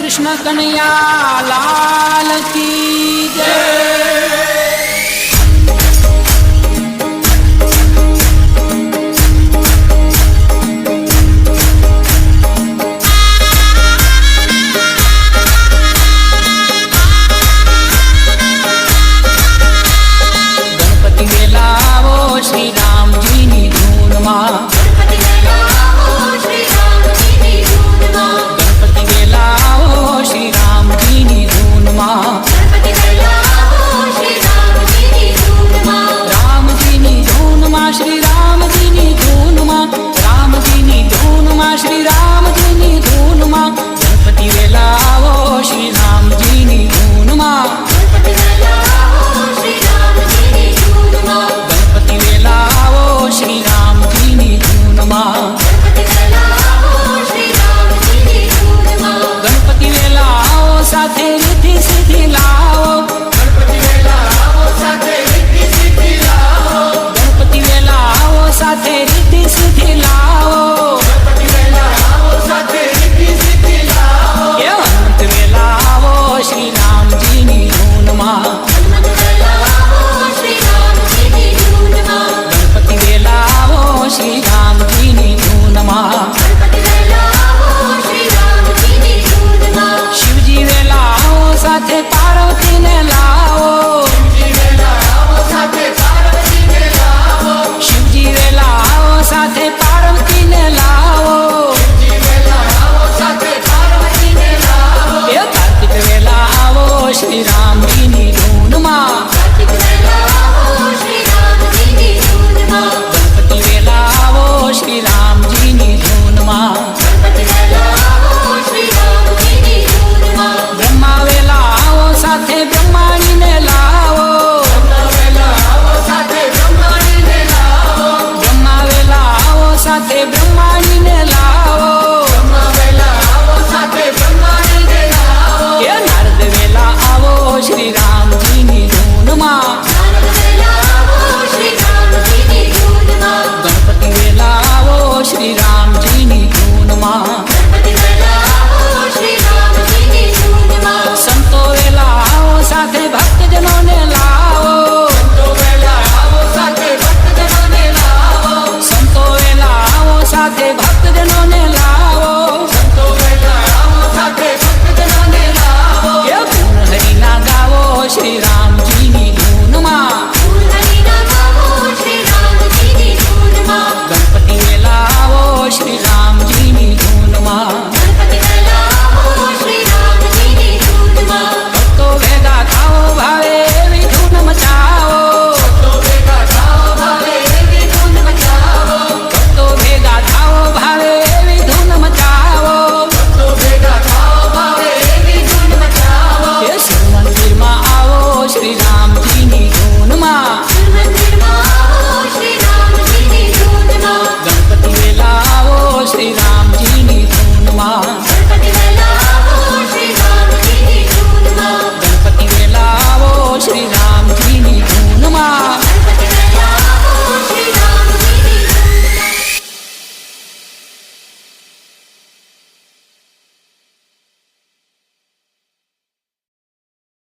कृष्ण कन्हैया लाल की जय। गणपति वेलावो श्री राम जी नी धून मां, गणपति वेलावो श्री राम जी नी धून मां, गणपति वेलावो श्री राम जी नी धून मां, गणपति वेलावो श्री राम जी नी धून मां, राम जी नी धून मां श्री राम जी नी धून मां, राम जी नी धून मां श्री राम जी नी धून मां, गणपति वेलावो श्री राम जी नी धून मां, गणपति वेलावो श्री राम जी नी धून मां, गणपति वेलावो श्री राम जी नी धून मां, गणपति वेलावो श्री राम जी नी धून मां, गणपति वेलावो साथे रिद्धि सिद्धि लावो, गणपति वेलावो साथे रिद्धि सिद्धि लावो, गणपति वेलावो साथे रिद्धि सिद्धि लावो, गणपति वेलावो साथे रिद्धि सिद्धि लावो, ये हनुमत वेलावो श्री राम जी नी धून मां, हनुमत वेलावो श्री राम जी नी धून मां, गणपति वेलावो श्री राम जी नी धून मां, गणपति वेलावो श्री राम जी नी धून मां, शिवजी वेलावो साथे पार्वती ने लावो, शिवजी वेलावो साथे पार्वती ने लावो, शिवजी वेलावो साथे पार्वती ने लावो, शिवजी वेलावो साथे पार्वती ने लावो, ये कार्तिक वेलावो श्री राम जी नी धून मां, कार्तिक वेलावो श्री राम जी नी धून मां, गणपति वेलावो श्री राम जी नी धून मां, गणपति वेलावो श्री राम जी नी धून मां, ब्रह्मा वेलावो साथे ब्रह्माणी ने लावो, ब्रह्मा वेलावो साथे ब्रह्माणी ने लावो, ब्रह्मा वेलावो साथे ब्रह्माणी ने लावो,